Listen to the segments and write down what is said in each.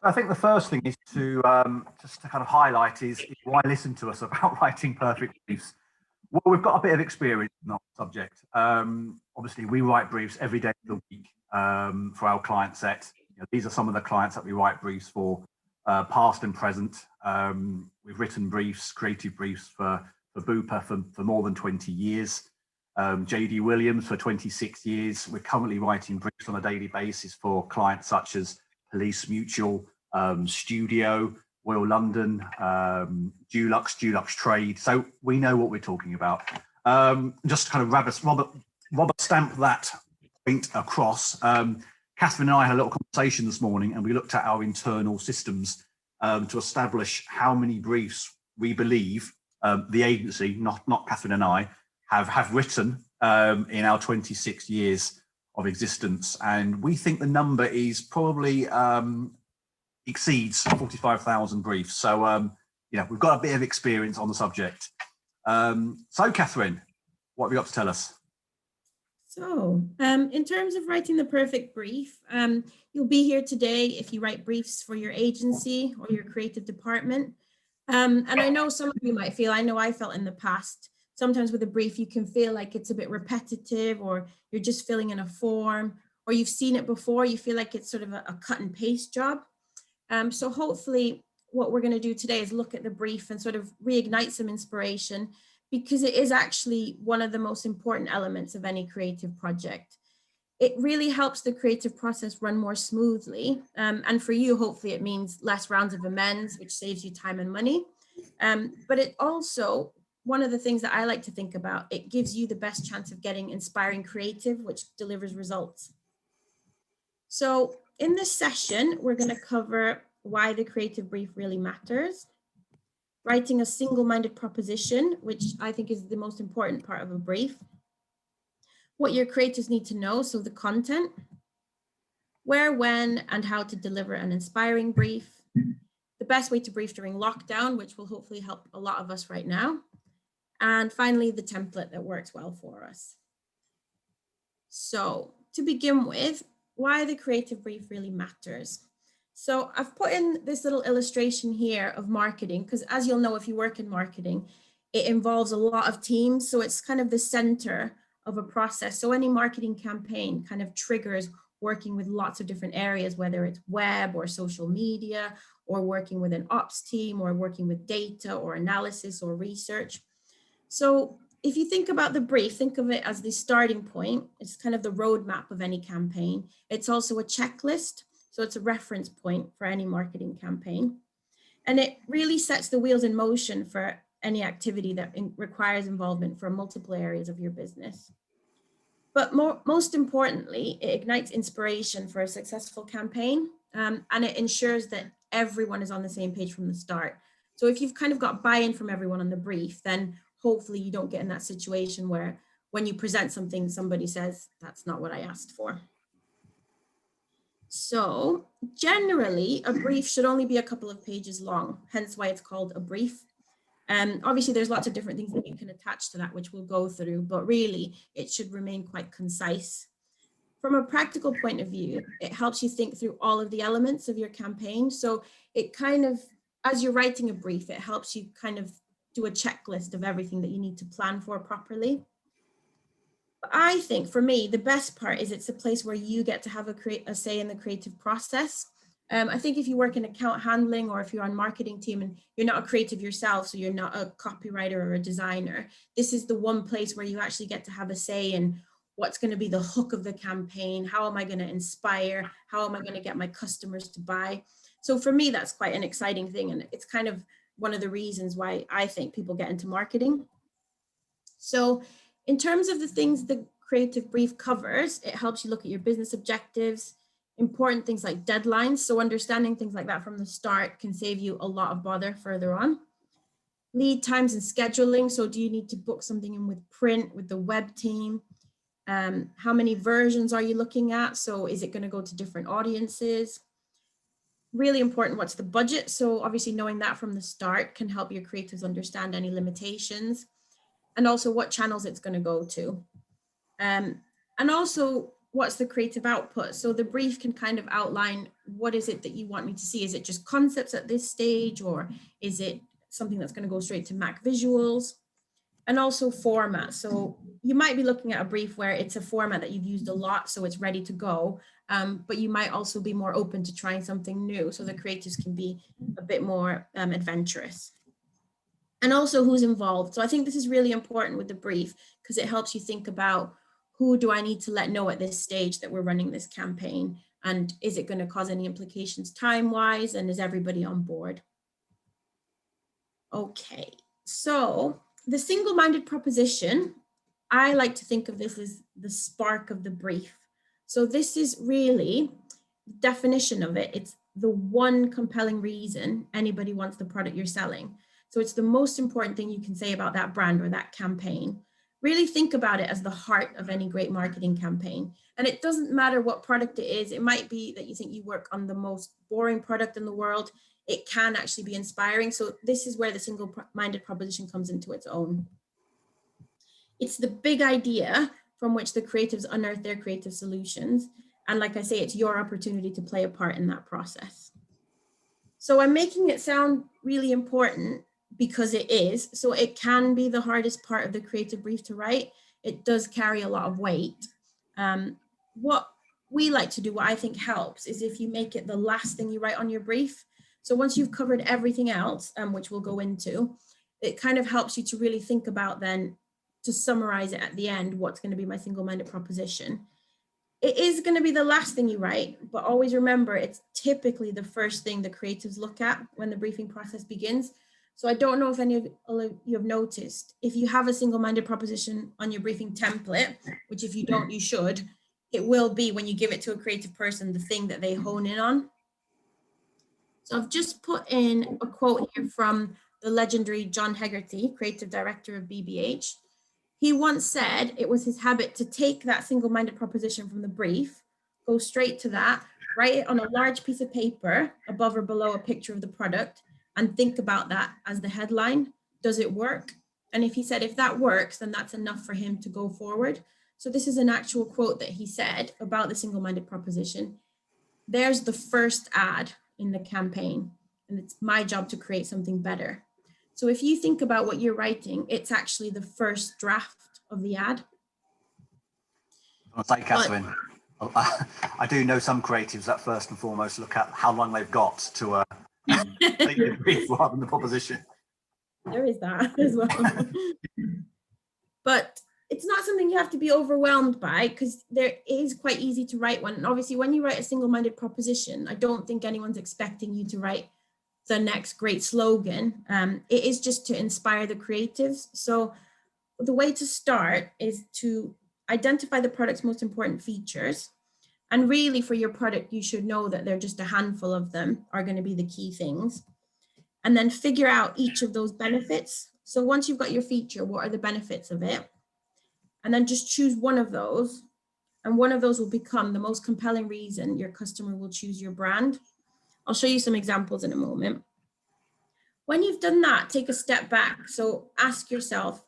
I think the first thing is to just to kind of highlight is why listen to us about writing perfect briefs. Well, we've got a bit of experience in that subject. Obviously, we write briefs every day of the week for our client set. These are some of the clients that we write briefs for, past and present. We've written briefs, creative briefs for Bupa for more than 20 years. JD Williams for 26 years. We're currently writing briefs on a daily basis for clients such as Police Mutual, Studio, Royal London, Dulux Trade. So we know what we're talking about. Just to kind of Robert stamp that point across. Catherine and I had a little conversation this morning, and we looked at our internal systems to establish how many briefs we believe the agency, not Catherine and I, have written in our 26 years of existence. And we think the number is probably exceeds 45,000 briefs. So, we've got a bit of experience on the subject. So, Catherine, what have you got to tell us? So, in terms of writing the perfect brief, you'll be here today if you write briefs for your agency or your creative department. And I know some of you might feel, I know I felt in the past, sometimes with a brief, you can feel like it's a bit repetitive, or you're just filling in a form, or you've seen it before, you feel like it's sort of a cut and paste job. So hopefully what we're going to do today is look at the brief and sort of reignite some inspiration, because it is actually one of the most important elements of any creative project. It really helps the creative process run more smoothly. And for you, hopefully it means less rounds of amends, which saves you time and money. But it also, one of the things that I like to think about, it gives you the best chance of getting inspiring creative, which delivers results. So in this session, we're going to cover why the creative brief really matters, writing a single-minded proposition, which I think is the most important part of a brief, what your creators need to know, so the content, where, when, and how to deliver an inspiring brief, the best way to brief during lockdown, which will hopefully help a lot of us right now, and finally, the template that works well for us. So to begin with, why the creative brief really matters. So I've put in this little illustration here of marketing, because as you'll know, if you work in marketing, it involves a lot of teams. So it's kind of the center of a process. So any marketing campaign kind of triggers working with lots of different areas, whether it's web or social media, or working with an ops team, or working with data or analysis or research. So if you think about the brief, think of it as the starting point. It's kind of the roadmap of any campaign. It's also a checklist. So it's a reference point for any marketing campaign. And it really sets the wheels in motion for any activity that requires involvement for multiple areas of your business. But most importantly, it ignites inspiration for a successful campaign, and it ensures that everyone is on the same page from the start. So if you've kind of got buy-in from everyone on the brief, then hopefully you don't get in that situation where when you present something, somebody says, that's not what I asked for. So generally, a brief should only be a couple of pages long, hence why it's called a brief. Obviously, there's lots of different things that you can attach to that, which we'll go through, but really, it should remain quite concise. From a practical point of view, it helps you think through all of the elements of your campaign. So it kind of, as you're writing a brief, it helps you kind of do a checklist of everything that you need to plan for properly. But I think for me, the best part is it's a place where you get to have a say in the creative process. I think if you work in account handling, or if you're on marketing team and you're not a creative yourself, so you're not a copywriter or a designer, this is the one place where you actually get to have a say in what's going to be the hook of the campaign. How am I going to inspire? How am I going to get my customers to buy? So for me, that's quite an exciting thing. And it's kind of one of the reasons why I think people get into marketing. So in terms of the things the creative brief covers, it helps you look at your business objectives, important things like deadlines. So understanding things like that from the start can save you a lot of bother further on. Lead times and scheduling. So do you need to book something in with print, with the web team? How many versions are you looking at? So is it going to go to different audiences? Really important, what's the budget? So obviously knowing that from the start can help your creatives understand any limitations, and also what channels it's going to go to. And also what's the creative output? So the brief can kind of outline, what is it that you want me to see? Is it just concepts at this stage, or is it something that's going to go straight to Mac visuals? And also format. So you might be looking at a brief where it's a format that you've used a lot, so it's ready to go. But you might also be more open to trying something new, so the creatives can be a bit more adventurous. And also who's involved. So I think this is really important with the brief, because it helps you think about, who do I need to let know at this stage that we're running this campaign? And is it going to cause any implications time-wise? And is everybody on board? Okay, so the single-minded proposition, I like to think of this as the spark of the brief. So this is really the definition of it. It's the one compelling reason anybody wants the product you're selling. So it's the most important thing you can say about that brand or that campaign. Really think about it as the heart of any great marketing campaign. And it doesn't matter what product it is. It might be that you think you work on the most boring product in the world. It can actually be inspiring. So this is where the single-minded proposition comes into its own. It's the big idea from which the creatives unearth their creative solutions. And like I say, it's your opportunity to play a part in that process. So I'm making it sound really important because it is. So it can be the hardest part of the creative brief to write. It does carry a lot of weight. What we like to do, what I think helps, is if you make it the last thing you write on your brief. So once you've covered everything else, which we'll go into, it kind of helps you to really think about then, to summarize it at the end, what's going to be my single-minded proposition. It is going to be the last thing you write, but always remember, it's typically the first thing the creatives look at when the briefing process begins. So I don't know if any of you have noticed, if you have a single-minded proposition on your briefing template, which if you don't, you should, it will be, when you give it to a creative person, the thing that they hone in on. So I've just put in a quote here from the legendary John Hegarty, creative director of BBH. He once said it was his habit to take that single-minded proposition from the brief, go straight to that, write it on a large piece of paper above or below a picture of the product, and think about that as the headline. Does it work? And if he said, if that works, then that's enough for him to go forward. So this is an actual quote that he said about the single-minded proposition. There's the first ad in the campaign, and it's my job to create something better. So if you think about what you're writing, it's actually the first draft of the ad. I'll say, Catherine, I do know some creatives that first and foremost look at how long they've got to take the brief rather than the proposition. There is that as well. But it's not something you have to be overwhelmed by, because there is quite easy to write one. And obviously, when you write a single-minded proposition, I don't think anyone's expecting you to write the next great slogan. It is just to inspire the creatives. So the way to start is to identify the product's most important features. And really, for your product, you should know that they're just a handful of them are going to be the key things. And then figure out each of those benefits. So once you've got your feature, what are the benefits of it? And then just choose one of those. And one of those will become the most compelling reason your customer will choose your brand. I'll show you some examples in a moment. When you've done that, take a step back. So ask yourself,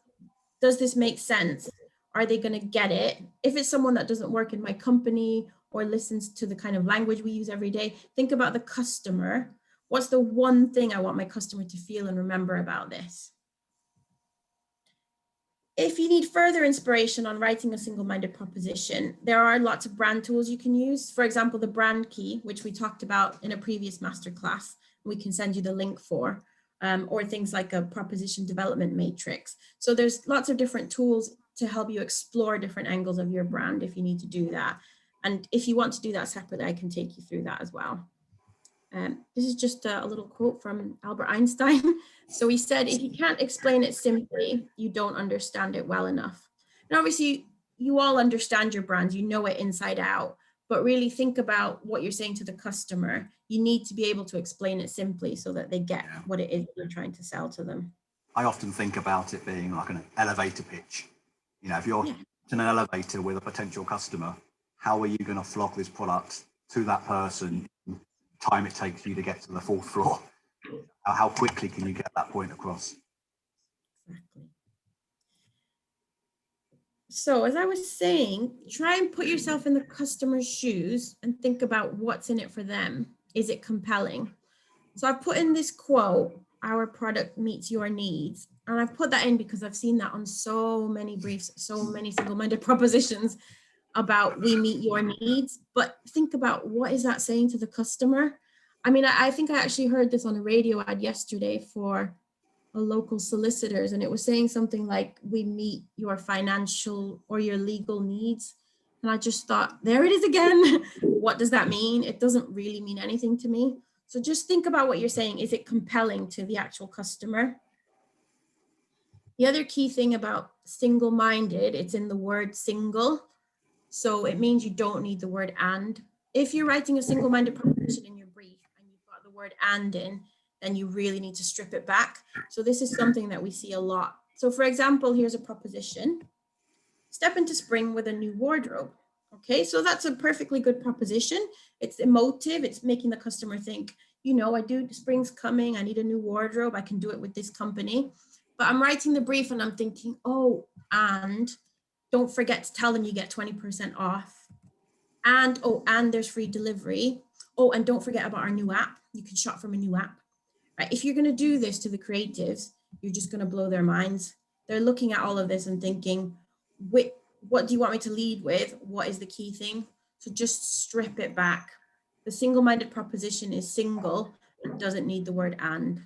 does this make sense? Are they going to get it? If it's someone that doesn't work in my company or listens to the kind of language we use every day, think about the customer. What's the one thing I want my customer to feel and remember about this? If you need further inspiration on writing a single-minded proposition, there are lots of brand tools you can use. For example, the brand key, which we talked about in a previous masterclass, we can send you the link for, or things like a proposition development matrix. So there's lots of different tools to help you explore different angles of your brand if you need to do that. And if you want to do that separately, I can take you through that as well. This is just a little quote from Albert Einstein. So he said, if you can't explain it simply, you don't understand it well enough. And obviously, you all understand your brand, you know it inside out, but really think about what you're saying to the customer. You need to be able to explain it simply so that they get what it is you're trying to sell to them. I often think about it being like an elevator pitch. You know, if you're in an elevator with a potential customer, how are you going to flog this product to that person in the time it takes you to get to the fourth floor? How quickly can you get that point across? Exactly. So as I was saying, try and put yourself in the customer's shoes and think about what's in it for them. Is it compelling? So I've put in this quote, our product meets your needs. And I've put that in because I've seen that on so many briefs, so many single-minded propositions about we meet your needs. But think about, what is that saying to the customer? I mean, I think I actually heard this on a radio ad yesterday for a local solicitors, and it was saying something like, we meet your financial or your legal needs. And I just thought, there it is again. What does that mean? It doesn't really mean anything to me. So just think about what you're saying. Is it compelling to the actual customer? The other key thing about single-minded, it's in the word single. So it means you don't need the word and. If you're writing a single-minded proposition in your brief and you've got the word and in, then you really need to strip it back. So this is something that we see a lot. So for example, here's a proposition. Step into spring with a new wardrobe. Okay, so that's a perfectly good proposition. It's emotive. It's making the customer think, you know, spring's coming. I need a new wardrobe. I can do it with this company. But I'm writing the brief and I'm thinking, oh, and don't forget to tell them you get 20% off. And, oh, and there's free delivery. Oh, and don't forget about our new app. You can shop from a new app. Right? If you're going to do this to the creatives, you're just going to blow their minds. They're looking at all of this and thinking, what do you want me to lead with? What is the key thing? So just strip it back. The single-minded proposition is single and doesn't need the word and.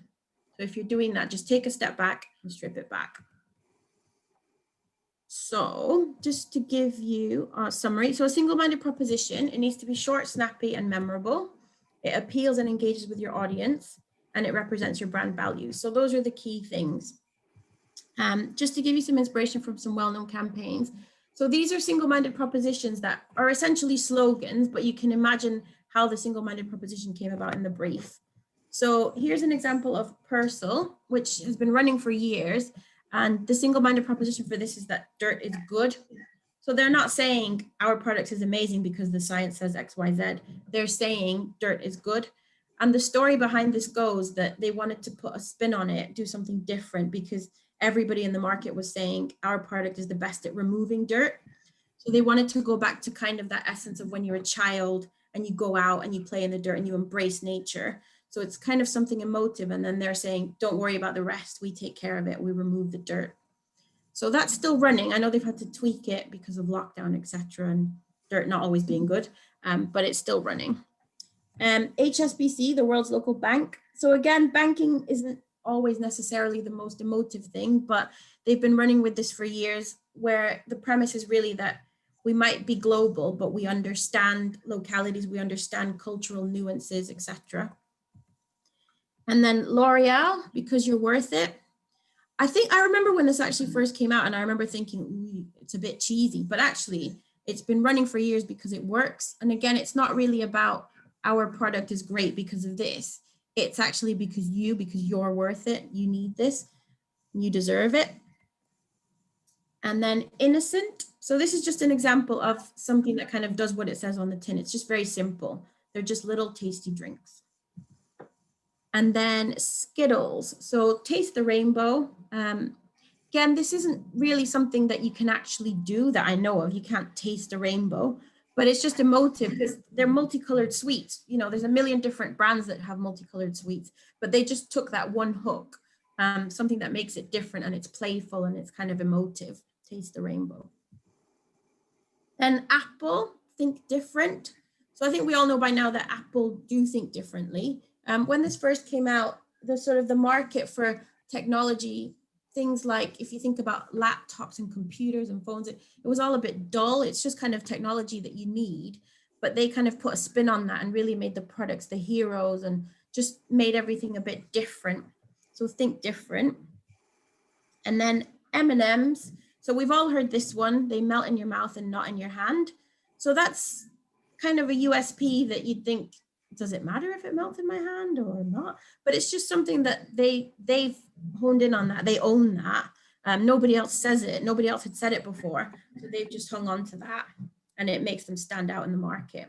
So if you're doing that, just take a step back and strip it back. So just to give you a summary. So a single-minded proposition, it needs to be short, snappy, and memorable. It appeals and engages with your audience, and it represents your brand values. So those are the key things. Just to give you some inspiration from some well-known campaigns. So these are single-minded propositions that are essentially slogans, but you can imagine how the single-minded proposition came about in the brief. So here's an example of Purcell, which has been running for years. And the single-minded proposition for this is that dirt is good. So they're not saying our product is amazing because the science says X, Y, Z. They're saying dirt is good. And the story behind this goes that they wanted to put a spin on it, do something different, because everybody in the market was saying our product is the best at removing dirt. So they wanted to go back to kind of that essence of when you're a child and you go out and you play in the dirt and you embrace nature. So it's kind of something emotive. And then they're saying, don't worry about the rest. We take care of it. We remove the dirt. So that's still running. I know they've had to tweak it because of lockdown, etc., and dirt not always being good, but it's still running. HSBC, the world's local bank. So again, banking isn't always necessarily the most emotive thing, but they've been running with this for years, where the premise is really that we might be global, but we understand localities, we understand cultural nuances, etc. And then L'Oreal, because you're worth it. I remember when this actually first came out, and I remember thinking, ooh, it's a bit cheesy, but actually it's been running for years because it works. And again, it's not really about our product is great because of this. It's actually because you're worth it. You need this, you deserve it. And then Innocent. So this is just an example of something that kind of does what it says on the tin. It's just very simple. They're just little tasty drinks. And then Skittles. So Taste the Rainbow. Again, this isn't really something that you can actually do that I know of. You can't taste a rainbow, but it's just emotive because they're multicolored sweets. You know, there's a million different brands that have multicolored sweets, but they just took that one hook, something that makes it different, and it's playful and it's kind of emotive. Taste the Rainbow. Then Apple, think different. So I think we all know by now that Apple do think differently. When this first came out, the market for technology, things like if you think about laptops and computers and phones, it was all a bit dull. It's just kind of technology that you need, but they kind of put a spin on that and really made the products the heroes and just made everything a bit different. So think different. And then M&Ms. So we've all heard this one, they melt in your mouth and not in your hand. So that's kind of a USP that you'd think, does it matter if it melts in my hand or not? But it's just something that they've honed in on that. They own that. Nobody else says it. Nobody else had said it before. So they've just hung on to that, and it makes them stand out in the market.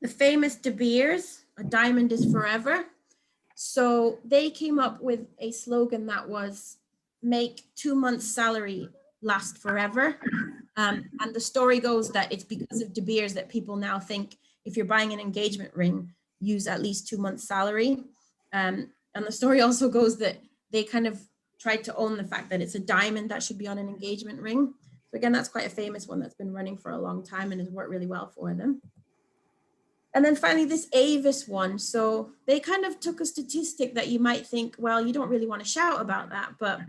The famous De Beers, a diamond is forever. So they came up with a slogan that was make 2 months' salary last forever. And the story goes that it's because of De Beers that people now think if you're buying an engagement ring, use at least 2 months' salary. And the story also goes that they kind of tried to own the fact that it's a diamond that should be on an engagement ring. So again, that's quite a famous one that's been running for a long time and has worked really well for them. And then finally, this Avis one. So they kind of took a statistic that you might think, well, you don't really want to shout about that, but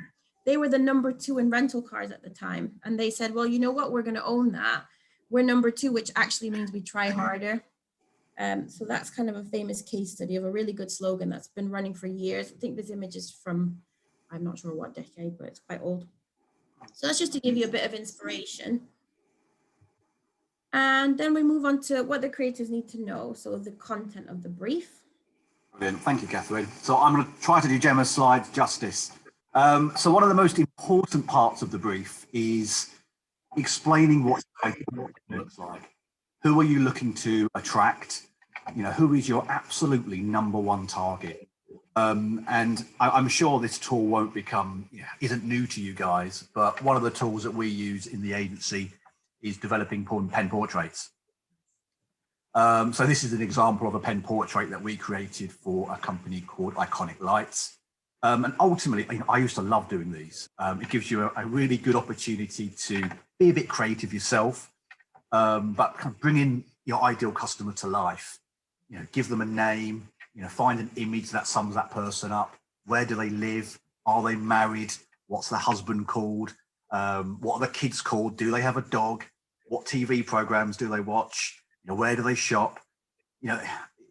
they were the #2 in rental cars at the time. And they said, well, you know what, we're going to own that. We're #2, which actually means we try harder. So that's kind of a famous case study of a really good slogan that's been running for years. I think this image is from, I'm not sure what decade, but it's quite old. So that's just to give you a bit of inspiration. And then we move on to what the creators need to know. So the content of the brief. Brilliant. Thank you, Catherine. So I'm going to try to do Gemma's slides justice. So one of the most important parts of the brief is explaining what it looks like. Who are you looking to attract? You know, who is your absolutely #1 target? And I'm sure this tool won't become, isn't new to you guys, but one of the tools that we use in the agency is developing pen portraits. So this is an example of a pen portrait that we created for a company called Iconic Lights. And ultimately, I used to love doing these. It gives you a really good opportunity to be a bit creative yourself, but kind of bring in your ideal customer to life. Give them a name, find an image that sums that person up. Where do they live? Are they married? What's their husband called? What are the kids called? Do they have a dog? What TV programs do they watch? Where do they shop?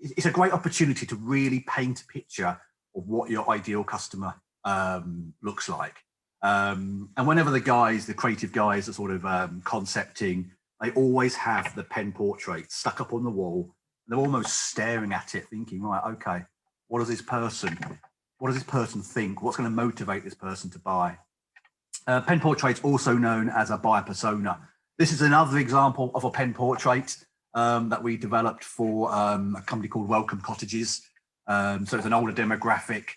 It's a great opportunity to really paint a picture of what your ideal customer looks like. And whenever the creative guys are sort of concepting, they always have the pen portrait stuck up on the wall. They're almost staring at it thinking, right, okay, what does this person think? What's going to motivate this person to buy? Pen portrait's also known as a buyer persona. This is another example of a pen portrait that we developed for a company called Welcome Cottages. So it's an older demographic.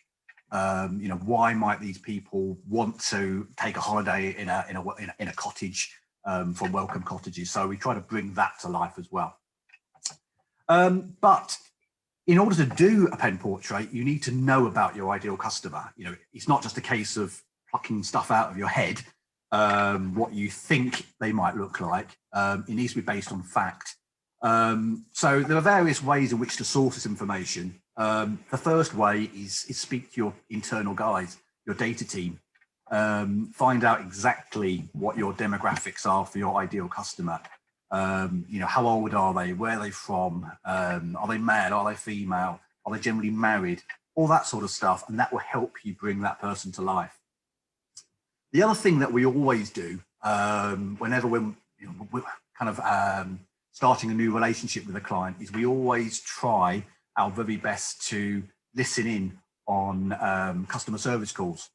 Why might these people want to take a holiday in a cottage from Welcome Cottages? So we try to bring that to life as well. But in order to do a pen portrait, you need to know about your ideal customer. It's not just a case of plucking stuff out of your head, what you think they might look like. It needs to be based on fact. So there are various ways in which to source this information. The first way is speak to your internal guys, your data team. Find out exactly what your demographics are for your ideal customer. How old are they? Where are they from? Are they male? Are they female? Are they generally married? All that sort of stuff. And that will help you bring that person to life. The other thing that we always do whenever we're kind of starting a new relationship with a client is we always try our very best to listen in on customer service calls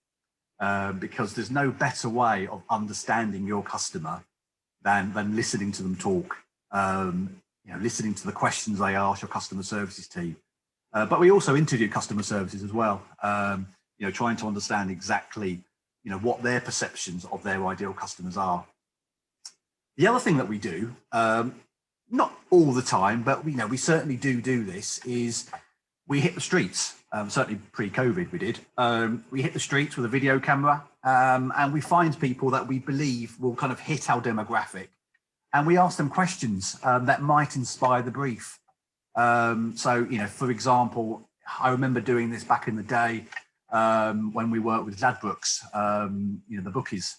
because there's no better way of understanding your customer than listening to them talk, listening to the questions they ask your customer services team. But we also interview customer services as well, trying to understand exactly, what their perceptions of their ideal customers are. The other thing that we do, not all the time, but we certainly do this, is we hit the streets. Certainly pre-COVID we did. We hit the streets with a video camera and we find people that we believe will kind of hit our demographic. And we ask them questions that might inspire the brief. So, for example, I remember doing this back in the day when we worked with Ladbrokes, the bookies.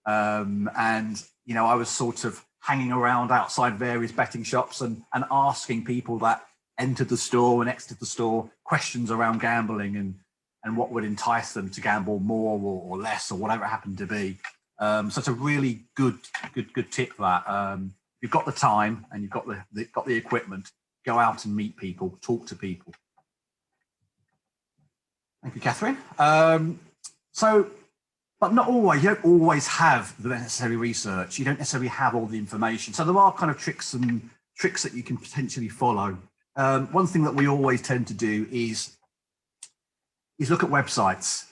And, I was sort of hanging around outside various betting shops and asking people that entered the store and exited the store questions around gambling and what would entice them to gamble more or less or whatever it happened to be. So it's a really good tip that if you've got the time and you've got the equipment, go out and meet people, talk to people. Thank you, Catherine. But not always, you don't always have the necessary research. You don't necessarily have all the information. So there are kind of tricks that you can potentially follow. One thing that we always tend to do is is look at websites,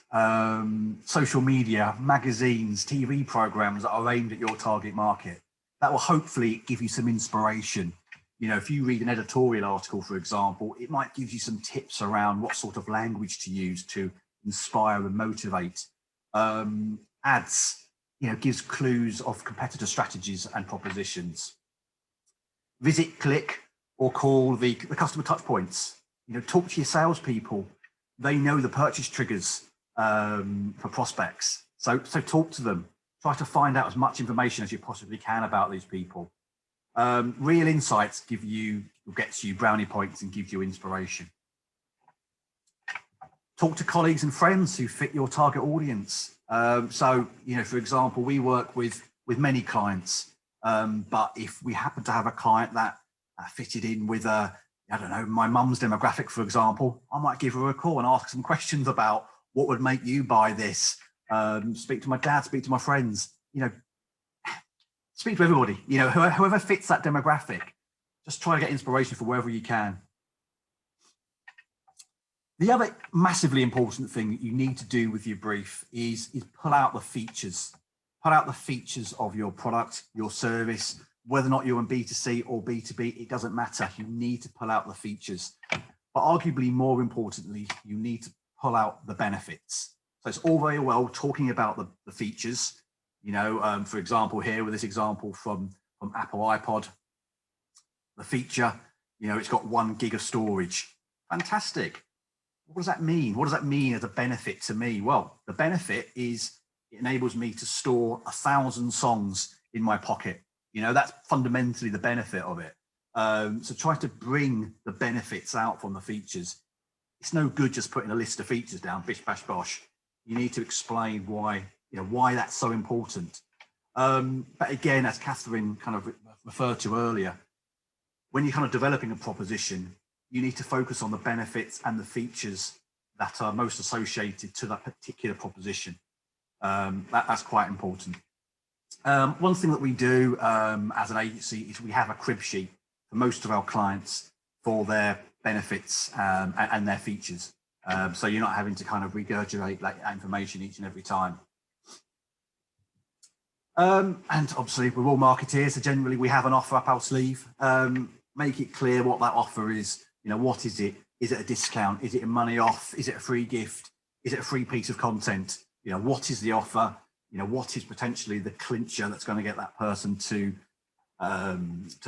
social media, magazines, TV programs that are aimed at your target market. That will hopefully give you some inspiration. You know, if you read an editorial article, for example, it might give you some tips around what sort of language to use to inspire and motivate. Ads, you know, gives clues of competitor strategies and propositions. Visit, click, or call the customer touch points. You know, talk to your salespeople. They know the purchase triggers for prospects. So talk to them. Try to find out as much information as you possibly can about these people. Real insights gets you brownie points and gives you inspiration. Talk to colleagues and friends who fit your target audience. So, you know, for example, we work with many clients, but if we happen to have a client that fitted in with I don't know, my mum's demographic, for example, I might give her a call and ask some questions about what would make you buy this. Speak to my dad, speak to my friends, you know, speak to everybody, you know, whoever fits that demographic. Just try to get inspiration for wherever you can. The other massively important thing that you need to do with your brief is pull out the features. Pull out the features of your product, your service, whether or not you're on B2C or B2B, it doesn't matter. You need to pull out the features. But arguably more importantly, you need to pull out the benefits. So it's all very well talking about the features. You know, for example, here with this example from Apple iPod, the feature, you know, it's got 1 gig of storage. Fantastic. What does that mean? What does that mean as a benefit to me? Well, the benefit is it enables me to store 1,000 songs in my pocket. You know, that's fundamentally the benefit of it. So try to bring the benefits out from the features. It's no good just putting a list of features down, bish, bash, bosh. You need to explain why, you know, why that's so important. But again, as Catherine kind of referred to earlier, when you're kind of developing a proposition, you need to focus on the benefits and the features that are most associated to that particular proposition. That's quite important. One thing that we do as an agency is we have a crib sheet for most of our clients for their benefits and their features. So you're not having to kind of regurgitate that information each and every time. And obviously we're all marketeers, so generally we have an offer up our sleeve. Make it clear what that offer is. You know, what is it? Is it a discount? Is it a money off? Is it a free gift? Is it a free piece of content? You know, what is the offer? You know, what is potentially the clincher that's going to get that person to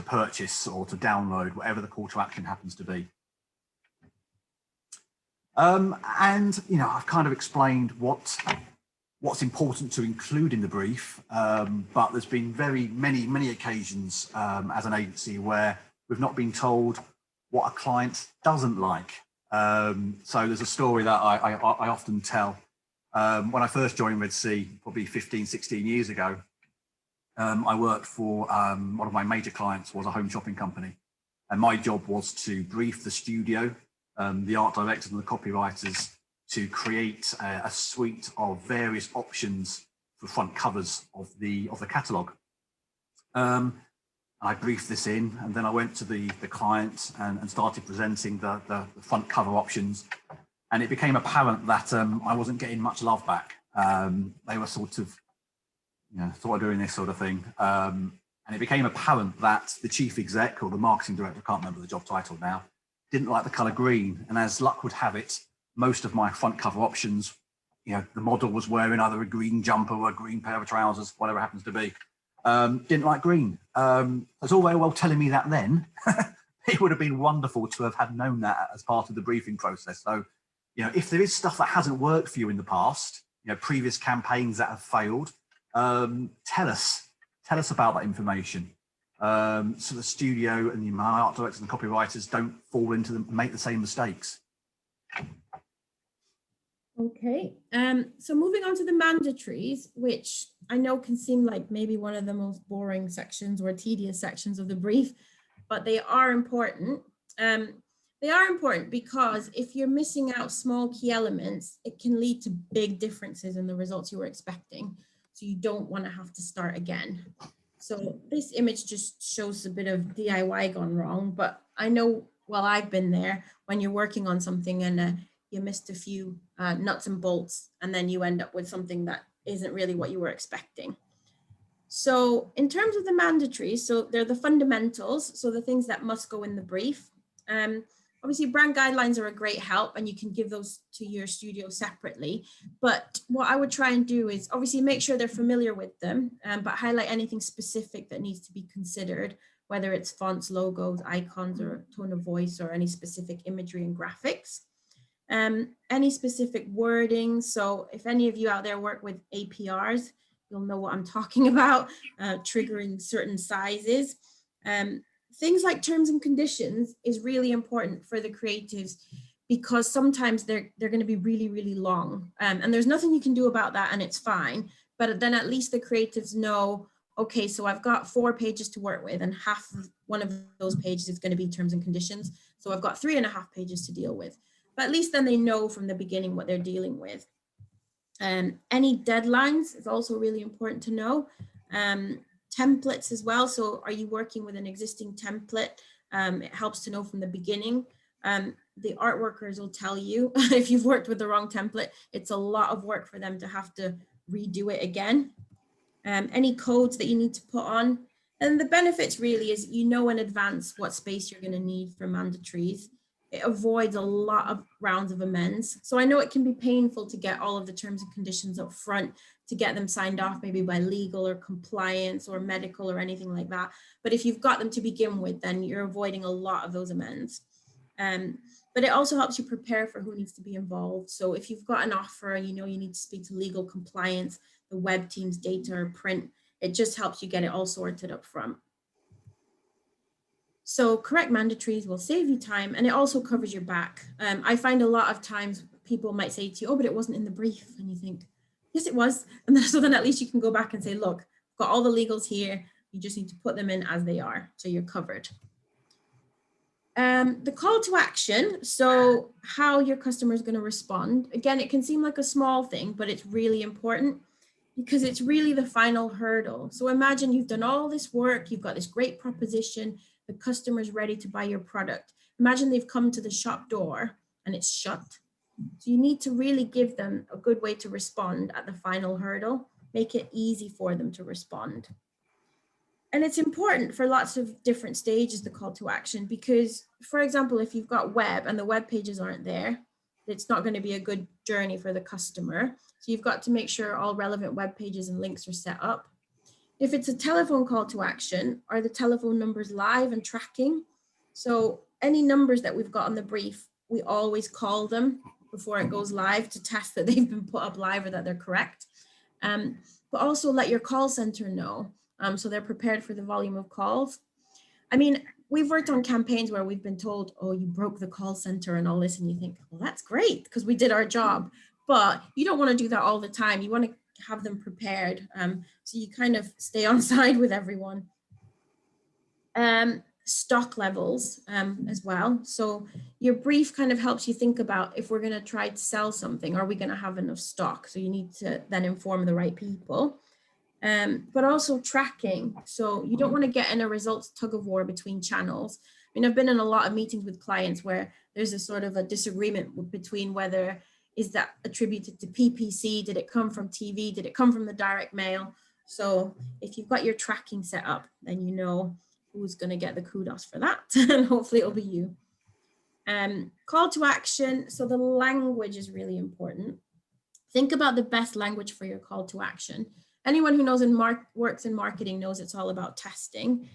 purchase or to download, whatever the call to action happens to be. And, you know, I've kind of explained what's important to include in the brief, but there's been many occasions as an agency where we've not been told what a client doesn't like. So there's a story that I often tell. When I first joined Red Sea, probably 15, 16 years ago, I worked for one of my major clients was a home shopping company. And my job was to brief the studio, the art directors and the copywriters to create a suite of various options for front covers of the catalogue. I briefed this in, and then I went to the client and started presenting the front cover options. And it became apparent that I wasn't getting much love back. They were sort of, you know, sort of doing this sort of thing. And it became apparent that the chief exec or the marketing director, I can't remember the job title now, didn't like the colour green. And as luck would have it, most of my front cover options, you know, the model was wearing either a green jumper or a green pair of trousers, whatever it happens to be. Didn't like green. It's all very well telling me that then. It would have been wonderful to have had known that as part of the briefing process. So, you know, if there is stuff that hasn't worked for you in the past, you know, previous campaigns that have failed, tell us about that information. So the studio and the art directors and copywriters don't fall into them, make the same mistakes. Okay, so moving on to the mandatories, which I know can seem like maybe one of the most boring sections or tedious sections of the brief, but they are important. They are important because if you're missing out small key elements, it can lead to big differences in the results you were expecting. So you don't want to have to start again. So this image just shows a bit of DIY gone wrong, but I know, well, I've been there when you're working on something and you missed a few nuts and bolts, and then you end up with something that isn't really what you were expecting. So in terms of the mandatories, so they're the fundamentals, so the things that must go in the brief. Obviously, brand guidelines are a great help, and you can give those to your studio separately. But what I would try and do is obviously make sure they're familiar with them, but highlight anything specific that needs to be considered, whether it's fonts, logos, icons, or tone of voice, or any specific imagery and graphics. Any specific wording. So if any of you out there work with APRs, you'll know what I'm talking about, triggering certain sizes. Things like terms and conditions is really important for the creatives, because sometimes they're going to be really, really long. And there's nothing you can do about that, and it's fine. But then at least the creatives know, okay, so I've got 4 pages to work with, and one of those pages is going to be terms and conditions. So I've got 3.5 pages to deal with. But at least then they know from the beginning what they're dealing with. Any deadlines is also really important to know. Templates as well. So are you working with an existing template? It helps to know from the beginning. The art workers will tell you if you've worked with the wrong template, it's a lot of work for them to have to redo it again. Any codes that you need to put on. And the benefits really is you know in advance what space you're going to need for mandatories. It avoids a lot of rounds of amends. So I know it can be painful to get all of the terms and conditions up front, to get them signed off maybe by legal or compliance or medical or anything like that. But if you've got them to begin with, then you're avoiding a lot of those amends. But it also helps you prepare for who needs to be involved. So if you've got an offer and you know you need to speak to legal, compliance, the web team's data or print, it just helps you get it all sorted up front. So correct mandatories will save you time, and it also covers your back. I find a lot of times people might say to you, oh, but it wasn't in the brief. And you think, yes, it was. And then, so then at least you can go back and say, look, I've got all the legals here. You just need to put them in as they are. So you're covered. The call to action. So how your customer is going to respond. Again, it can seem like a small thing, but it's really important, because it's really the final hurdle. So imagine you've done all this work, you've got this great proposition, the customer's ready to buy your product. Imagine they've come to the shop door and it's shut. So you need to really give them a good way to respond at the final hurdle, make it easy for them to respond. And it's important for lots of different stages, the call to action, because for example, if you've got web and the web pages aren't there, it's not going to be a good journey for the customer. So you've got to make sure all relevant web pages and links are set up. If it's a telephone call to action, are the telephone numbers live and tracking? So any numbers that we've got on the brief, we always call them before it goes live to test that they've been put up live or that they're correct. But also let your call center know, so they're prepared for the volume of calls. I mean, we've worked on campaigns where we've been told, oh, you broke the call center and all this, and you think, well, that's great because we did our job. But you don't want to do that all the time. You want to have them prepared. So you kind of stay on side with everyone. Stock levels as well. So your brief kind of helps you think about, if we're going to try to sell something, are we going to have enough stock? So you need to then inform the right people. But also tracking. So you don't want to get in a results tug of war between channels. I mean, I've been in a lot of meetings with clients where there's a sort of a disagreement between whether is that attributed to PPC, did it come from TV, did it come from the direct mail? So if you've got your tracking set up, then you know who's going to get the kudos for that, and hopefully it'll be you. Call to action. So the language is really important. Think about the best language for your call to action. Anyone who knows works in marketing knows it's all about testing.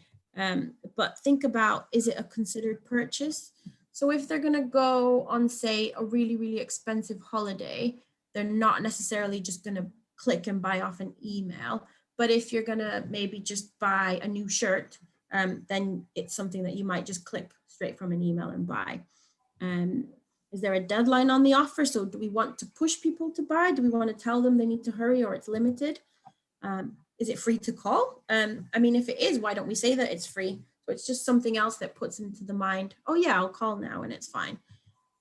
But think about, is it a considered purchase? So if they're going to go on, say, a really, really expensive holiday, they're not necessarily just going to click and buy off an email. But if you're going to maybe just buy a new shirt, then it's something that you might just click straight from an email and buy. Is there a deadline on the offer? So do we want to push people to buy? Do we want to tell them they need to hurry or it's limited? Is it free to call? I mean, if it is, why don't we say that it's free? So it's just something else that puts into the mind, oh yeah, I'll call now and it's fine.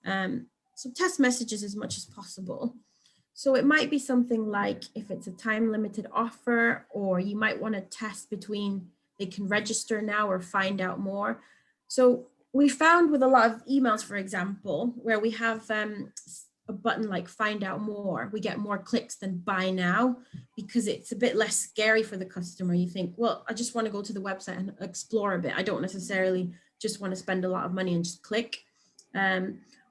So test messages as much as possible. So it might be something like, if it's a time limited offer, or you might want to test between they can register now or find out more. So we found with a lot of emails, for example, where we have a button like find out more, we get more clicks than buy now, because it's a bit less scary for the customer. You think, well, I just want to go to the website and explore a bit. I don't necessarily just want to spend a lot of money and just click.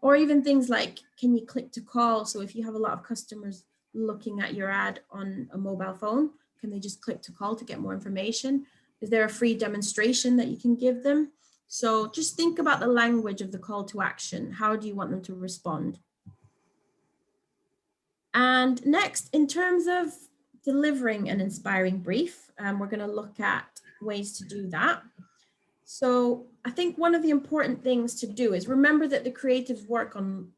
Or even things like, can you click to call? So if you have a lot of customers looking at your ad on a mobile phone, can they just click to call to get more information? Is there a free demonstration that you can give them? So just think about the language of the call to action. How do you want them to respond? And next, in terms of delivering an inspiring brief, we're going to look at ways to do that. So I think one of the important things to do is remember that the creatives work on,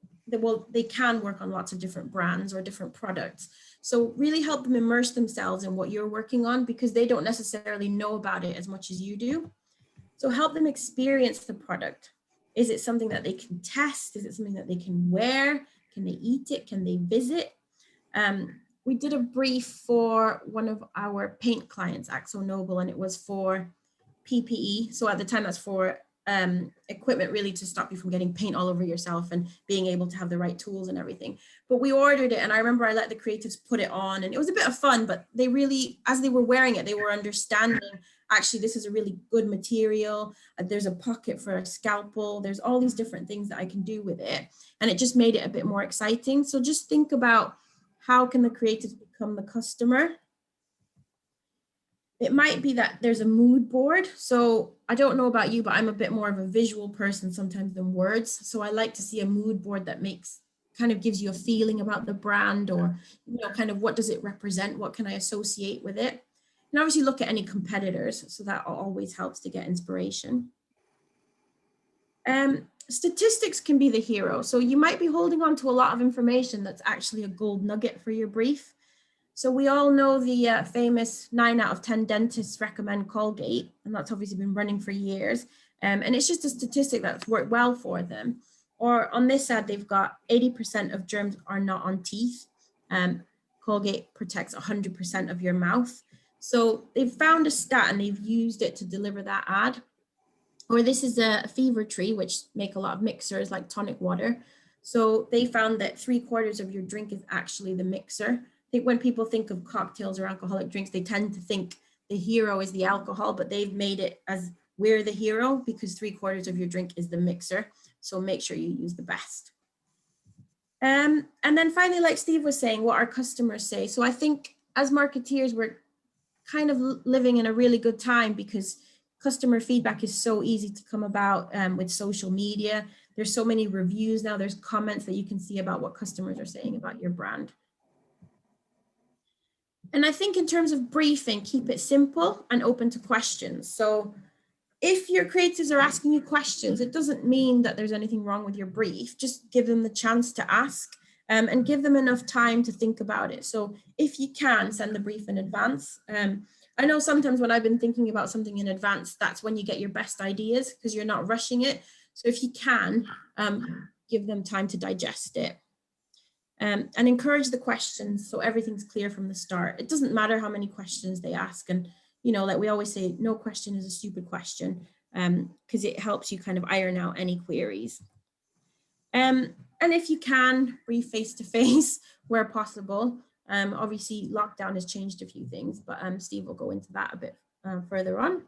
they can work on lots of different brands or different products. So really help them immerse themselves in what you're working on, because they don't necessarily know about it as much as you do. So help them experience the product. Is it something that they can test? Is it something that they can wear? Can they eat it? Can they visit? We did a brief for one of our paint clients, Axo Nobel, and it was for PPE. So at the time, that's for equipment really to stop you from getting paint all over yourself and being able to have the right tools and everything. But we ordered it, and I remember I let the creatives put it on, and it was a bit of fun, but they really, as they were wearing it, they were understanding, actually, this is a really good material. There's a pocket for a scalpel. There's all these different things that I can do with it. And it just made it a bit more exciting. So just think about, how can the creatives become the customer? It might be that there's a mood board. So I don't know about you, but I'm a bit more of a visual person sometimes than words. So I like to see a mood board that kind of gives you a feeling about the brand, or, kind of what does it represent? What can I associate with it? And obviously look at any competitors. So that always helps to get inspiration. Statistics can be the hero. So you might be holding on to a lot of information that's actually a gold nugget for your brief. So we all know the famous 9 out of 10 dentists recommend Colgate, and that's obviously been running for years. And it's just a statistic that's worked well for them. Or on this ad, they've got 80% of germs are not on teeth. Colgate protects 100% of your mouth. So they've found a stat and they've used it to deliver that ad. Or this is a fever tree, which make a lot of mixers like tonic water. So they found that 3/4 of your drink is actually the mixer. I think when people think of cocktails or alcoholic drinks, they tend to think the hero is the alcohol, but they've made it as we're the hero, because 3/4 of your drink is the mixer. So make sure you use the best. And then finally, like Steve was saying, what our customers say. So I think as marketeers, we're kind of living in a really good time, because customer feedback is so easy to come about with social media. There's so many reviews now, there's comments that you can see about what customers are saying about your brand. And I think in terms of briefing, keep it simple and open to questions. So if your creatives are asking you questions, it doesn't mean that there's anything wrong with your brief. Just give them the chance to ask and give them enough time to think about it. So if you can, send the brief in advance. I know sometimes when I've been thinking about something in advance, that's when you get your best ideas, because you're not rushing it. So if you can, give them time to digest it. And encourage the questions so everything's clear from the start. It doesn't matter how many questions they ask. And, like we always say, no question is a stupid question, because it helps you kind of iron out any queries. And if you can, brief face-to-face where possible. Obviously, lockdown has changed a few things, but Steve will go into that a bit further on.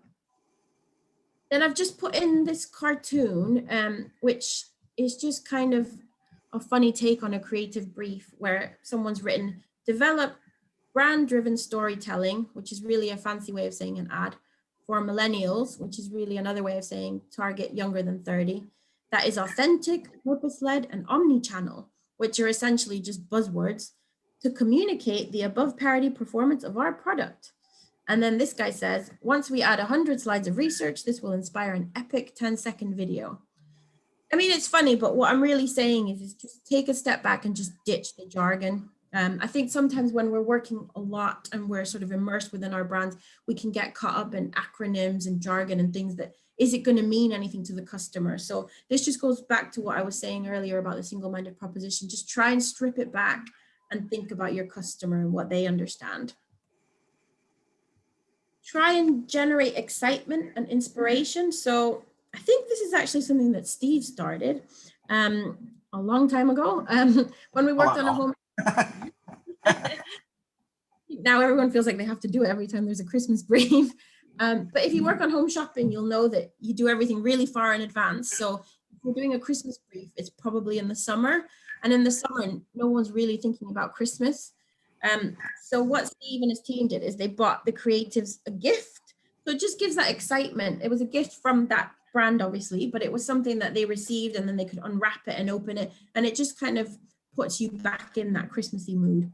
Then I've just put in this cartoon, which is just kind of a funny take on a creative brief, where someone's written, develop brand-driven storytelling, which is really a fancy way of saying an ad, for millennials, which is really another way of saying target younger than 30. That is authentic, purpose-led, and omni-channel, which are essentially just buzzwords, to communicate the above parity performance of our product. And then this guy says, once we add 100 slides of research, this will inspire an epic 10-second video. I mean, it's funny, but what I'm really saying is just take a step back and just ditch the jargon. I think sometimes when we're working a lot and we're sort of immersed within our brands, we can get caught up in acronyms and jargon and things that, is it going to mean anything to the customer? So this just goes back to what I was saying earlier about the single-minded proposition. Just try and strip it back and think about your customer and what they understand. Try and generate excitement and inspiration. So I think this is actually something that Steve started a long time ago when we worked on a home. Now everyone feels like they have to do it every time there's a Christmas brief. But if you work on home shopping, you'll know that you do everything really far in advance. So if we're doing a Christmas brief, it's probably in the summer. And in the summer, no one's really thinking about Christmas. So what Steve and his team did is they bought the creatives a gift. So it just gives that excitement. It was a gift from that brand, obviously, but it was something that they received and then they could unwrap it and open it. And it just kind of puts you back in that Christmassy mood.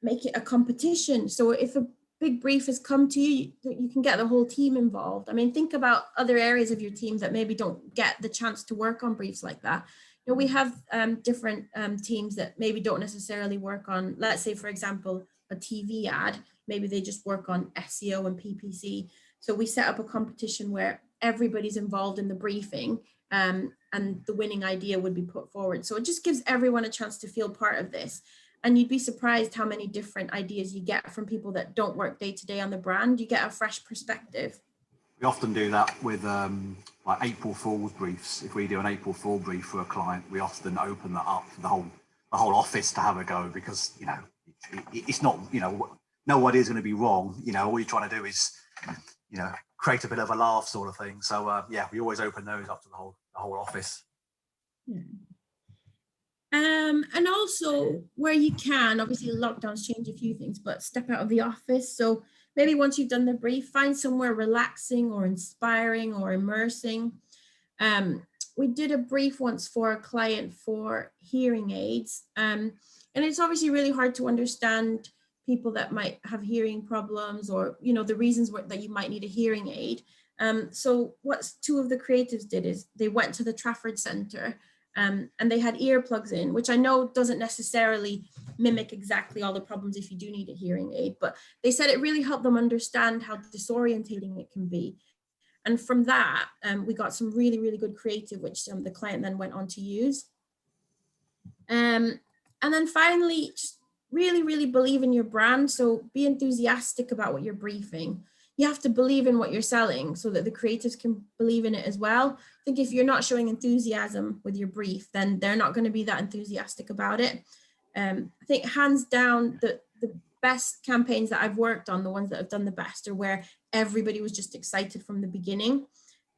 Make it a competition. So if a big brief has come to you, you can get the whole team involved. I mean, think about other areas of your team that maybe don't get the chance to work on briefs like that. You know, we have different teams that maybe don't necessarily work on, let's say, for example, a TV ad. Maybe they just work on SEO and PPC. So we set up a competition where everybody's involved in the briefing and the winning idea would be put forward. So it just gives everyone a chance to feel part of this. And you'd be surprised how many different ideas you get from people that don't work day to day on the brand. You get a fresh perspective. We often do that with like April Fool's briefs. If we do an April Fool brief for a client, we often open that up for the whole office to have a go, because it's not, no idea is going to be wrong. All you're trying to do is create a bit of a laugh, sort of thing. So we always open those up to the whole office. Yeah. And also where you can, obviously lockdowns change a few things, but step out of the office. So maybe once you've done the brief, find somewhere relaxing or inspiring or immersing. We did a brief once for a client for hearing aids. And it's obviously really hard to understand people that might have hearing problems or, the reasons that you might need a hearing aid. So what two of the creatives did is they went to the Trafford Centre and they had earplugs in, which I know doesn't necessarily mimic exactly all the problems if you do need a hearing aid, but they said it really helped them understand how disorientating it can be. And from that, we got some really, really good creative, which the client then went on to use. And then finally, just really, really believe in your brand. So be enthusiastic about what you're briefing. You have to believe in what you're selling so that the creatives can believe in it as well. I think if you're not showing enthusiasm with your brief, then they're not going to be that enthusiastic about it. I think hands down, the best campaigns that I've worked on, the ones that have done the best, are where everybody was just excited from the beginning.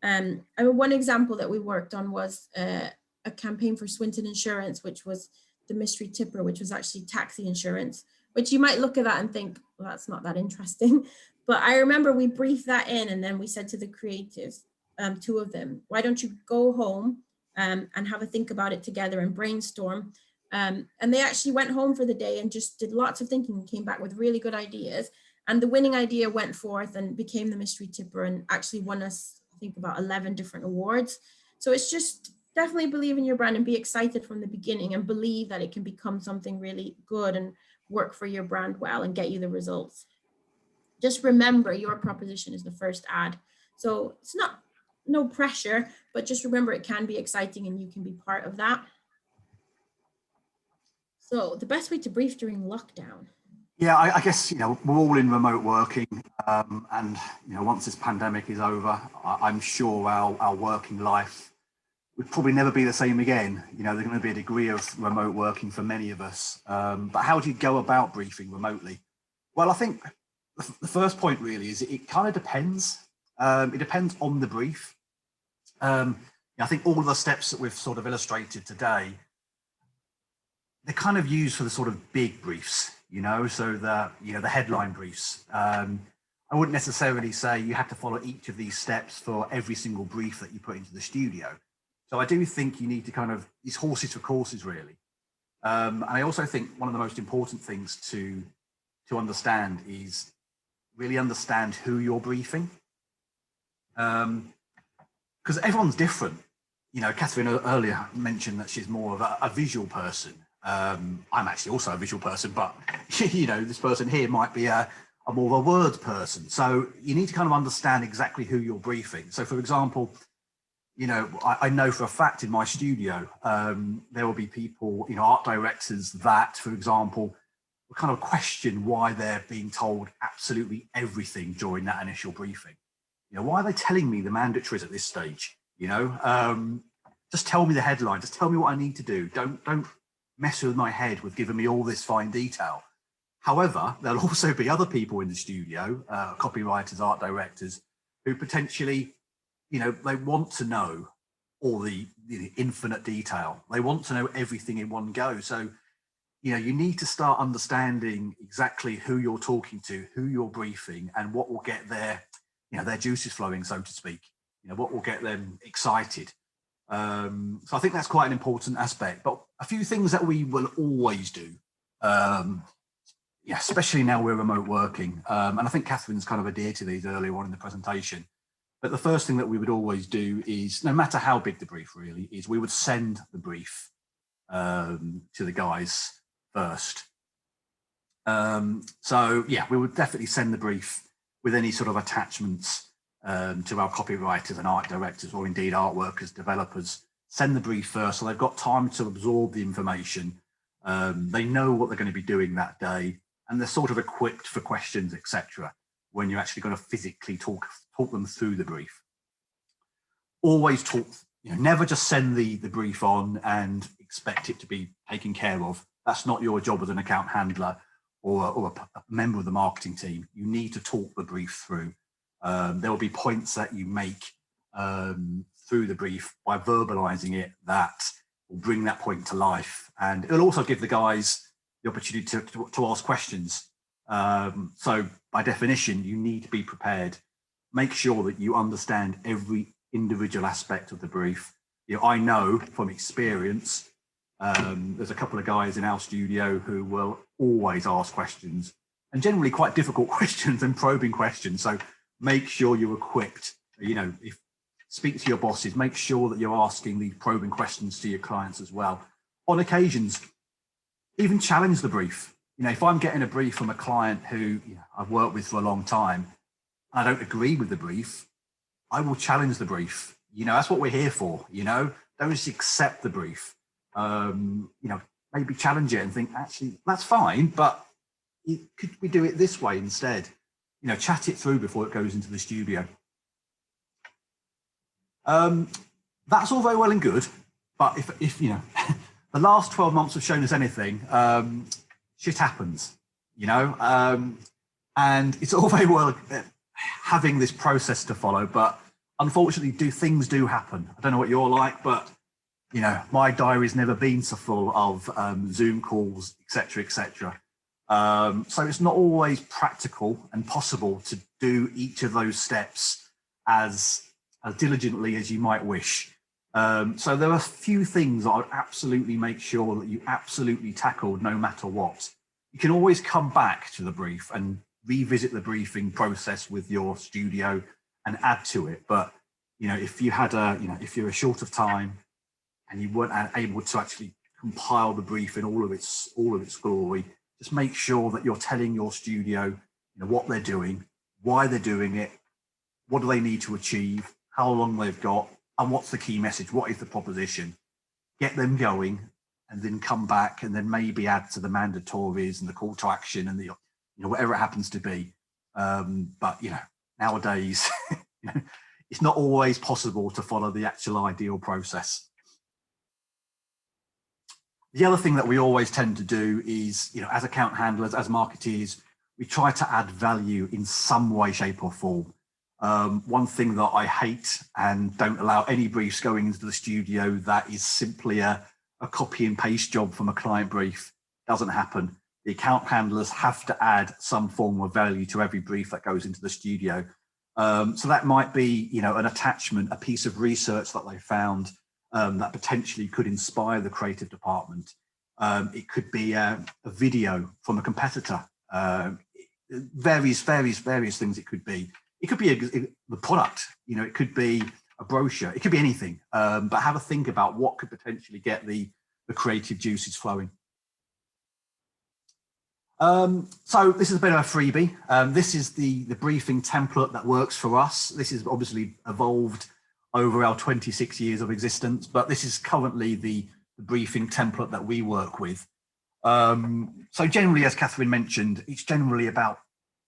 I mean, one example that we worked on was a campaign for Swinton Insurance, which was the mystery tipper, which was actually taxi insurance, which you might look at that and think, well, that's not that interesting. But I remember we briefed that in and then we said to the creatives, two of them, why don't you go home and have a think about it together and brainstorm. And they actually went home for the day and just did lots of thinking and came back with really good ideas. And the winning idea went forth and became the mystery tipper and actually won us, I think, about 11 different awards. So it's just definitely believe in your brand and be excited from the beginning and believe that it can become something really good and work for your brand well and get you the results. Just remember your proposition is the first ad. So it's no pressure, but just remember it can be exciting and you can be part of that. So the best way to brief during lockdown. Yeah, I guess, we're all in remote working and, once this pandemic is over, I'm sure our working life would probably never be the same again. There's going to be a degree of remote working for many of us. But how do you go about briefing remotely? Well, I think the first point really is it kind of depends. It depends on the brief. I think all of the steps that we've sort of illustrated today, they're kind of used for the sort of big briefs, so the headline briefs. I wouldn't necessarily say you have to follow each of these steps for every single brief that you put into the studio. So I do think you need to kind of, these horses for courses really. And I also think one of the most important things to understand is really understand who you're briefing. Because everyone's different. Catherine earlier mentioned that she's more of a visual person. I'm actually also a visual person, but this person here might be a more of a words person. So you need to kind of understand exactly who you're briefing. So for example, I know for a fact in my studio, there will be people, art directors that, for example, will kind of question why they're being told absolutely everything during that initial briefing. why are they telling me the mandatories at this stage? Just tell me the headline. Just tell me what I need to do. Don't mess with my head with giving me all this fine detail. However, there'll also be other people in the studio, copywriters, art directors, who potentially, they want to know all the infinite detail. They want to know everything in one go. So, you need to start understanding exactly who you're talking to, who you're briefing, and what will get their juices flowing, so to speak. What will get them excited. So I think that's quite an important aspect. But a few things that we will always do, especially now we're remote working, and I think Catherine's kind of adhered to these earlier on in the presentation. But the first thing that we would always do is, no matter how big the brief really is, we would send the brief to the guys first. So yeah, we would definitely send the brief with any sort of attachments to our copywriters and art directors, or indeed art workers, developers. Send the brief first, so they've got time to absorb the information. They know what they're going to be doing that day, and they're sort of equipped for questions, etc. when you're actually going to physically talk them through the brief. Always talk, never just send the brief on and expect it to be taken care of. That's not your job as an account handler or a member of the marketing team. You need to talk the brief through. There will be points that you make through the brief by verbalizing it that will bring that point to life. And it'll also give the guys the opportunity to ask questions. So by definition, you need to be prepared. Make sure that you understand every individual aspect of the brief. I know from experience, there's a couple of guys in our studio who will always ask questions, and generally quite difficult questions and probing questions. So make sure you're equipped. If speak to your bosses, make sure that you're asking the probing questions to your clients as well. On occasions, even challenge the brief. If I'm getting a brief from a client who I've worked with for a long time, I don't agree with the brief, I will challenge the brief. That's what we're here for. Don't just accept the brief. Maybe challenge it and think, actually, that's fine, but could we do it this way instead? Chat it through before it goes into the studio. That's all very well and good, but if the last 12 months have shown us anything, shit happens, and it's all very well having this process to follow, but unfortunately things do happen. I don't know what you're like, but my diary's never been so full of Zoom calls, etc. So it's not always practical and possible to do each of those steps as diligently as you might wish. So there are a few things that I would absolutely make sure that you absolutely tackled no matter what. You can always come back to the brief and revisit the briefing process with your studio and add to it. But, if you had if you're short of time and you weren't able to actually compile the brief in all of its glory, just make sure that you're telling your studio, what they're doing, why they're doing it, what do they need to achieve, how long they've got, and what's the key message, what is the proposition. Get them going, and then come back and then maybe add to the mandatories and the call to action and the whatever it happens to be. But nowadays, it's not always possible to follow the actual ideal process. The other thing that we always tend to do is, as account handlers, as marketeers, we try to add value in some way, shape or form. One thing that I hate and don't allow any briefs going into the studio that is simply a copy and paste job from a client brief. Doesn't happen. The account handlers have to add some form of value to every brief that goes into the studio. So that might be, an attachment, a piece of research that they found that potentially could inspire the creative department. It could be a video from a competitor. Various things it could be. It could be the product, it could be a brochure, it could be anything. But have a think about what could potentially get the creative juices flowing. So this is a bit of a freebie. This is the briefing template that works for us. This is obviously evolved over our 26 years of existence, but this is currently the briefing template that we work with. So generally, as Catherine mentioned, it's generally about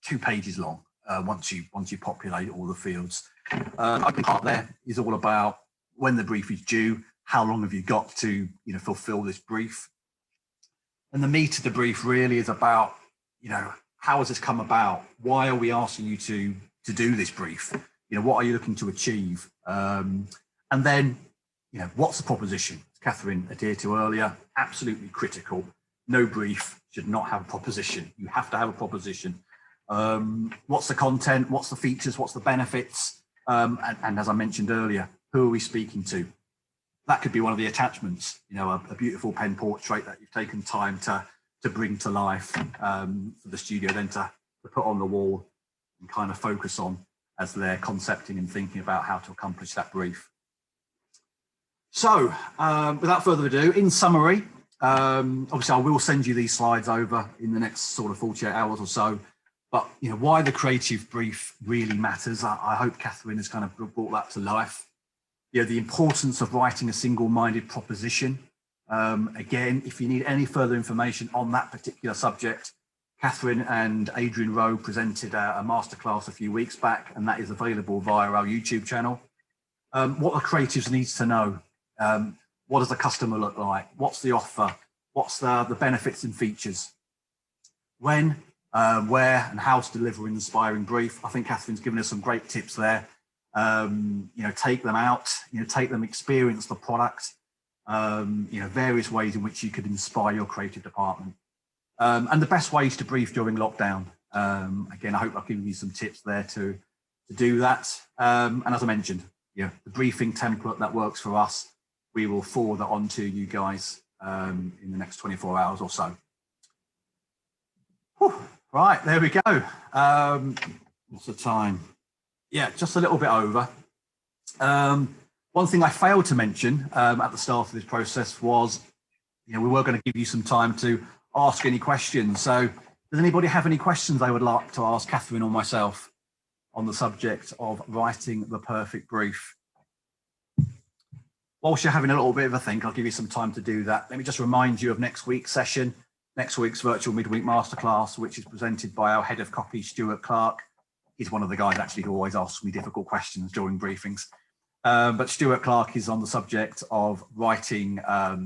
2 pages long. once you populate all the fields. I think part there is all about when the brief is due, how long have you got to fulfill this brief, and the meat of the brief really is about how has this come about? Why are we asking you to do this brief? What are you looking to achieve? And then what's the proposition? As Catherine adhered to earlier, absolutely critical. No brief should not have a proposition. You have to have a proposition. What's the content? What's the features? What's the benefits? And as I mentioned earlier, who are we speaking to? That could be one of the attachments, a beautiful pen portrait that you've taken time to bring to life for the studio then to put on the wall and kind of focus on as they're concepting and thinking about how to accomplish that brief. So without further ado, in summary, obviously I will send you these slides over in the next sort of 48 hours or so, but why the creative brief really matters. I hope Catherine has kind of brought that to life. The importance of writing a single-minded proposition. Again, if you need any further information on that particular subject, Catherine and Adrian Rowe presented a masterclass a few weeks back, and that is available via our YouTube channel. What the creatives needs to know. What does the customer look like? What's the offer? What's the benefits and features? When, where, and how to deliver an inspiring brief. I think Catherine's given us some great tips there. Take them out, take them, experience the product, various ways in which you could inspire your creative department. And the best ways to brief during lockdown. Again, I hope I've given you some tips there to do that. And as I mentioned, the briefing template that works for us, we will forward that on to you guys in the next 24 hours or so. Whew. Right, there we go. What's the time? Yeah, just a little bit over. One thing I failed to mention at the start of this process was, we were going to give you some time to ask any questions. So does anybody have any questions they would like to ask Catherine or myself on the subject of writing the perfect brief? Whilst you're having a little bit of a think, I'll give you some time to do that. Let me just remind you of next week's session, next week's virtual midweek masterclass, which is presented by our head of copy, Stuart Clark. He's one of the guys actually who always asks me difficult questions during briefings. But Stuart Clark is on the subject of writing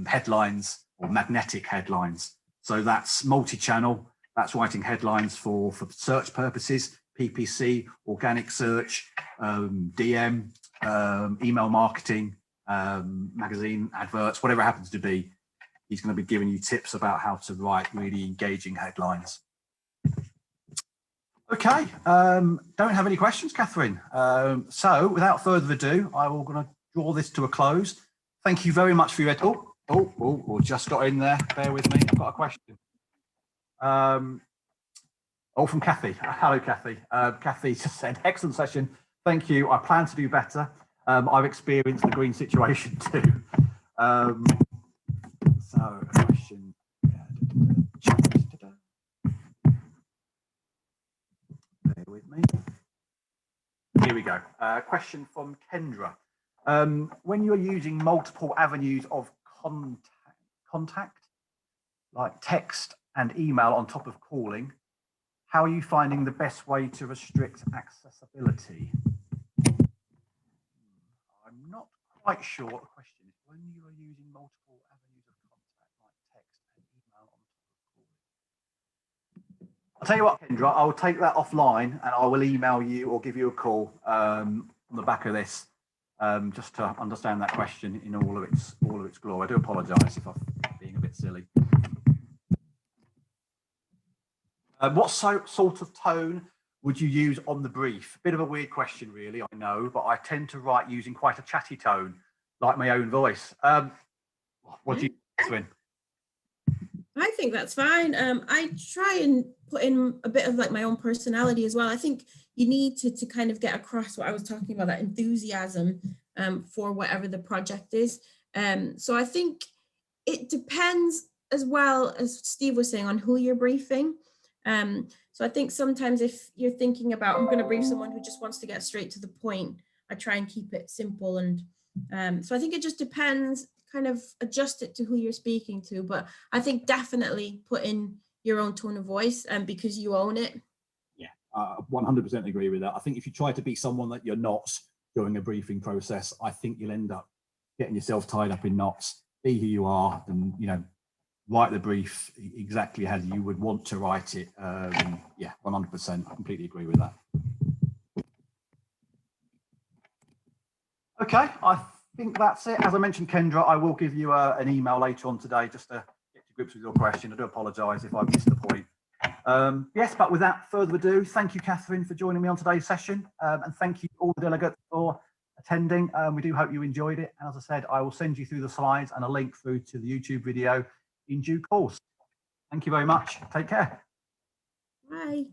headlines or magnetic headlines. So that's multi-channel, that's writing headlines for search purposes, PPC, organic search, DM, email marketing, magazine adverts, whatever it happens to be. He's going to be giving you tips about how to write really engaging headlines. Okay, don't have any questions, Catherine. So without further ado, I will going to draw this to a close. Thank you very much for your Oh, just got in there. Bear with me. I've got a question. From Kathy. Hello, Kathy. Kathy just said, excellent session. Thank you. I plan to do better. I've experienced the green situation too. So a question. Bear with me. Here we go. Question from Kendra. When you're using multiple avenues of contact, like text and email on top of calling, how are you finding the best way to restrict accessibility? I'm not quite sure what the question is. When you are using multiple avenues of contact, like text and email on top of calling. I'll tell you what, Kendra, I'll take that offline and I will email you or give you a call on the back of this. Just to understand that question in all of its glory. I do apologise if I'm being a bit silly. What sort of tone would you use on the brief? Bit of a weird question, really, I know, but I tend to write using quite a chatty tone, like my own voice. What do you think? I think that's fine. I try and put in a bit of like my own personality as well. I think you need to kind of get across what I was talking about, that enthusiasm for whatever the project is. So I think it depends, as well as Steve was saying, on who you're briefing. So I think sometimes if you're thinking about, I'm going to brief someone who just wants to get straight to the point, I try and keep it simple. And so I think it just depends, kind of adjust it to who you're speaking to. But I think definitely put in your own tone of voice because you own it. Yeah, 100% agree with that. I think if you try to be someone that you're not during a briefing process, I think you'll end up getting yourself tied up in knots. Be who you are, and write the brief exactly how you would want to write it. Yeah, 100%. I completely agree with that. Okay, I think that's it. As I mentioned, Kendra, I will give you an email later on today just to get to grips with your question. I do apologise if I missed the point. Yes, but without further ado, thank you, Catherine, for joining me on today's session. And thank you all the delegates for attending. We do hope you enjoyed it. And as I said, I will send you through the slides and a link through to the YouTube video in due course. Thank you very much. Take care. Bye.